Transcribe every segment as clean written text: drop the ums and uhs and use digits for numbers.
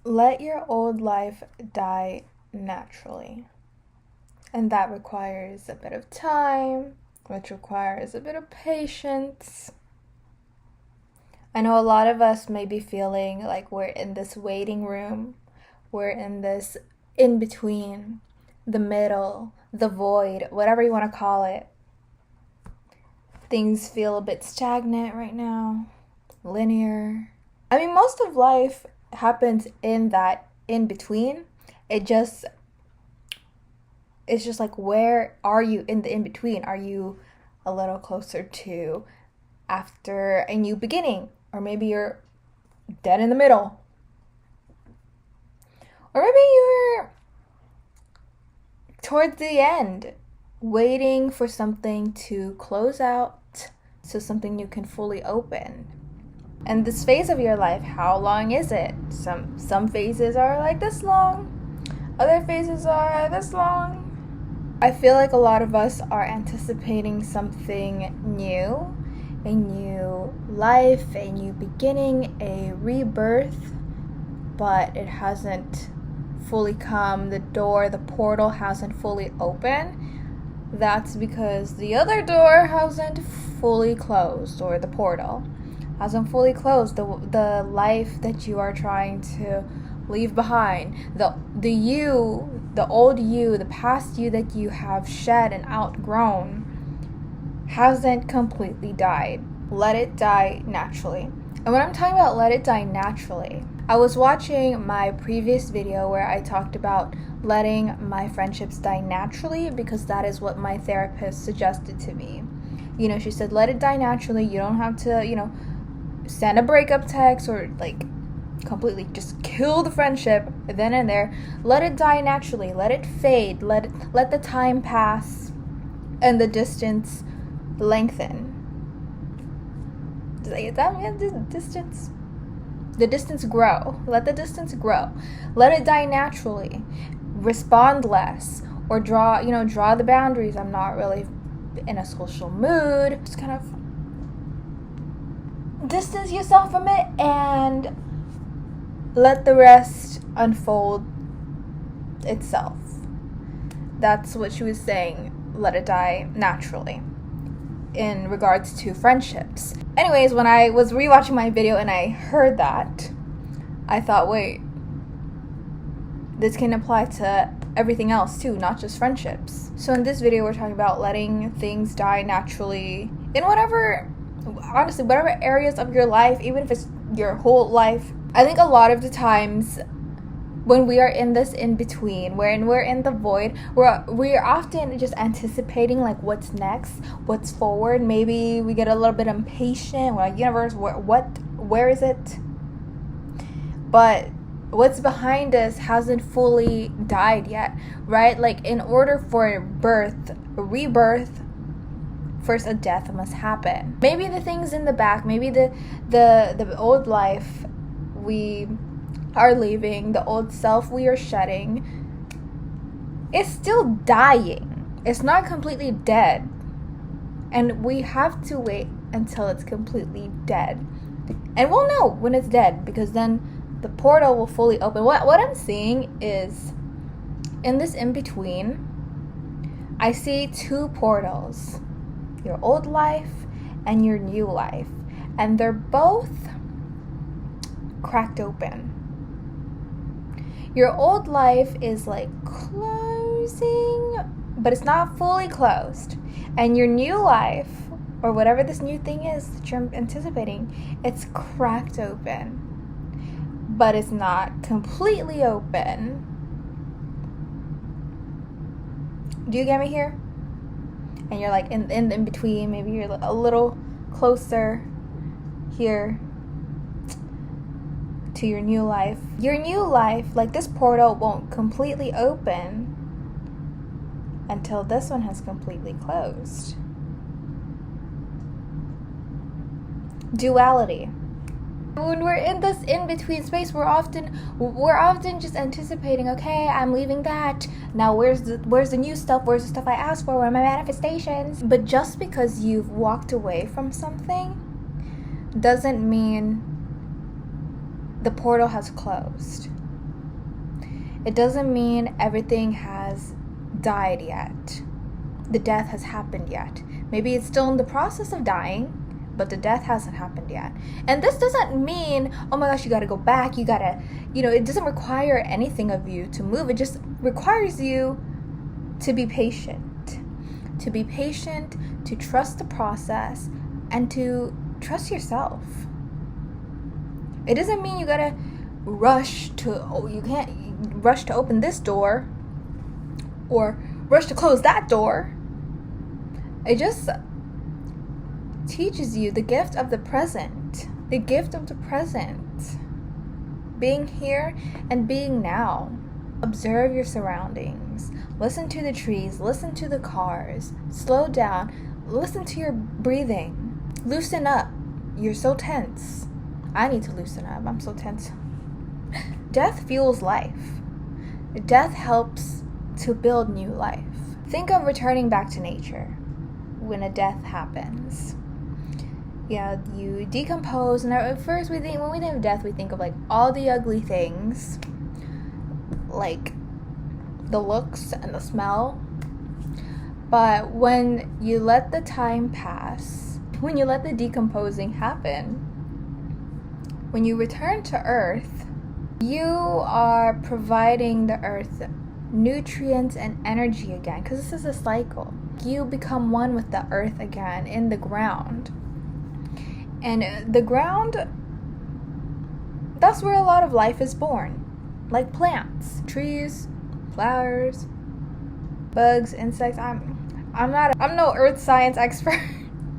Let your old life die naturally. And that requires a bit of time, which requires a bit of patience. I know a lot of us may be feeling like we're in this waiting room, we're in this in between, the middle, the void, whatever you want to call it. Things feel a bit stagnant right now, linear. I mean, most of life happens in that in between. It's just like, where are you in the in between? Are you a little closer to after a new beginning? Or maybe you're dead in the middle. Or maybe you're towards the end, waiting for something to close out so something new can fully open. And this phase of your life, how long is it? Some phases are like this long, other phases are this long. I feel like a lot of us are anticipating something new, a new life, a new beginning, a rebirth, but it hasn't fully come. The door, the portal hasn't fully opened. That's because the other door hasn't fully closed, or the portal hasn't fully closed. The life that you are trying to leave behind, the you, the old you, the past you that you have shed and outgrown, hasn't completely died. Let it die naturally. And when I'm talking about let it die naturally, I was watching my previous video where I talked about letting my friendships die naturally, because that is what my therapist suggested to me. You know, she said, let it die naturally. You don't have to, send a breakup text or like completely just kill the friendship then and there. Let it die naturally. Let it fade. Let the time pass and the distance lengthen. Did I get that? Yeah, the distance grow. Let the distance grow. Let it die naturally. Respond less, or draw the boundaries. I'm not really in a social mood. Just kind of distance yourself from it and let the rest unfold itself. That's what she was saying. Let it die naturally in regards to friendships. Anyways, when I was rewatching my video and I heard that, I thought, wait, this can apply to everything else too, not just friendships. So in this video, we're talking about letting things die naturally in whatever areas of your life, even if it's your whole life. I think a lot of the times when we are in this in-between, wherein we're in the void, we're often just anticipating like what's next, what's forward. Maybe we get a little bit impatient. We're like, universe, where is it? But what's behind us hasn't fully died yet, right? Like, in order for rebirth, first a death must happen. Maybe the things in the back, maybe the old life we are leaving, the old self we are shedding, is still dying. It's not completely dead. And we have to wait until it's completely dead. And we'll know when it's dead, because then the portal will fully open. What I'm seeing is, in this in-between, I see two portals. Your old life and your new life. And they're both cracked open. Your old life is like closing, but it's not fully closed. And your new life, or whatever this new thing is that you're anticipating, it's cracked open, but it's not completely open. Do you get me here? And you're like in between. Maybe you're a little closer here to your new life. Your new life, like this portal, won't completely open until this one has completely closed. Duality. When we're in this in-between space, we're often just anticipating, okay, I'm leaving that. Now where's the new stuff? Where's the stuff I asked for? Where are my manifestations? But just because you've walked away from something doesn't mean the portal has closed. It doesn't mean everything has died yet. The death has happened yet. Maybe it's still in the process of dying, but the death hasn't happened yet. And this doesn't mean, oh my gosh, you gotta go back, you gotta, it doesn't require anything of you to move. It just requires you to be patient. To be patient, to trust the process, and to trust yourself. It doesn't mean you gotta you can't rush to open this door or rush to close that door. It just teaches you the gift of the present. The gift of the present. Being here and being now. Observe your surroundings. Listen to the trees. Listen to the cars. Slow down. Listen to your breathing. Loosen up. You're so tense. I need to loosen up. I'm so tense. Death fuels life. Death helps to build new life. Think of returning back to nature when a death happens. You decompose, and at first when we think of death, we think of like all the ugly things, like the looks and the smell. But when you let the time pass, when you let the decomposing happen, when you return to Earth, you are providing the Earth nutrients and energy again, because this is a cycle. You become one with the Earth again in the ground. And the ground, that's where a lot of life is born. Like plants, trees, flowers, bugs, insects. I'm no earth science expert.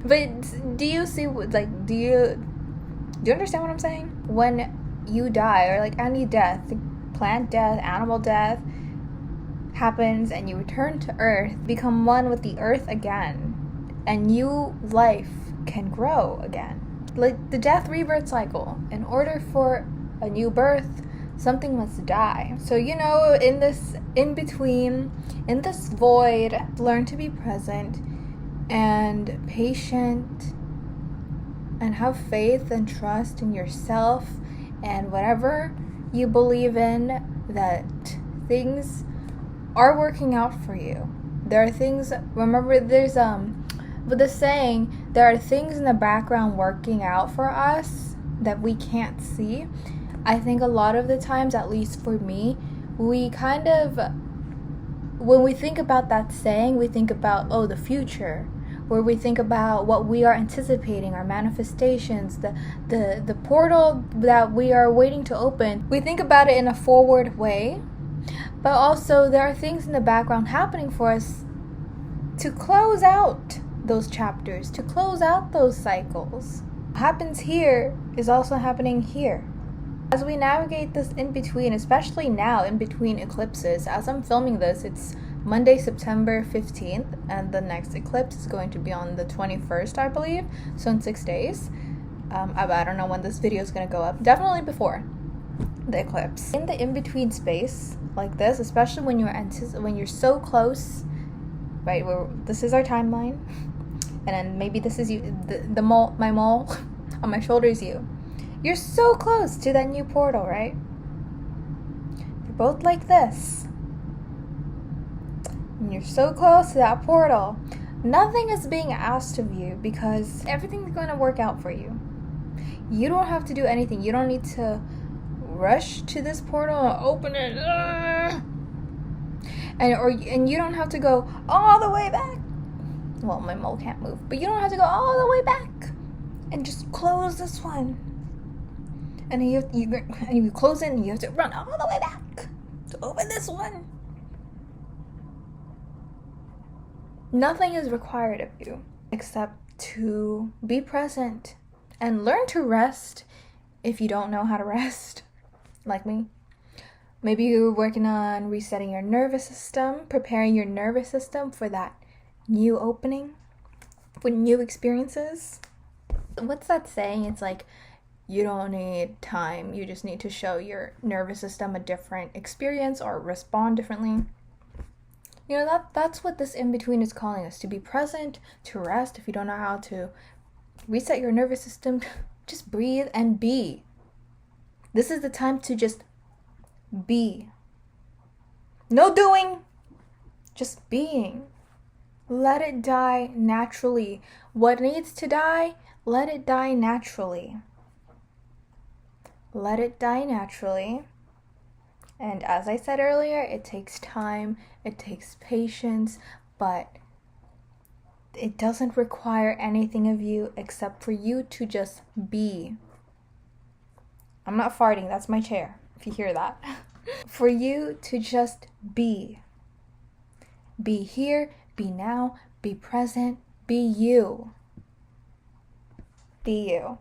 But do you see, like, do you understand what I'm saying? When you die, or like any death, plant death, animal death happens, and you return to Earth, become one with the Earth again, and new life can grow again. Like the death rebirth cycle. In order for a new birth, something must die. So in this in between, in this void, learn to be present and patient, and have faith and trust in yourself and whatever you believe in, that things are working out for you. There are things, remember there's with the saying, there are things in the background working out for us that we can't see. I think a lot of the times, at least for me, we kind of, when we think about that saying, we think about, the future, where we think about what we are anticipating, our manifestations, the portal that we are waiting to open. We think about it in a forward way, but also there are things in the background happening for us to close out those chapters, to close out those cycles. What happens here is also happening here. As we navigate this in between, especially now in between eclipses, as I'm filming this, it's Monday, September 15th, and the next eclipse is going to be on the 21st, I believe, so in 6 days. I don't know when this video is going to go up, definitely before the eclipse. In the in-between space like this, especially when you're so close, right, this is our timeline, and then maybe this is you, my mole on my shoulder is you. You're so close to that new portal, right? You're both like this. And you're so close to that portal. Nothing is being asked of you because everything's going to work out for you. You don't have to do anything. You don't need to rush to this portal and open it. And you don't have to go all the way back. Well, my mole can't move, but you don't have to go all the way back and just close this one. And you close it, and you have to run all the way back to open this one. Nothing is required of you except to be present and learn to rest if you don't know how to rest, like me. Maybe you're working on resetting your nervous system, preparing your nervous system for that new opening, for new experiences. What's that saying? It's like, you don't need time, you just need to show your nervous system a different experience or respond differently. That's what this in-between is calling us, to be present, to rest. If you don't know how to reset your nervous system, just breathe and be. This is the time to just be. No doing, just being. Let it die naturally. What needs to die, let it die naturally. Let it die naturally. And as I said earlier, it takes time, it takes patience, but it doesn't require anything of you except for you to just be. I'm not farting, that's my chair, if you hear that. For you to just be. Be here, be now, be present, be you. Be you.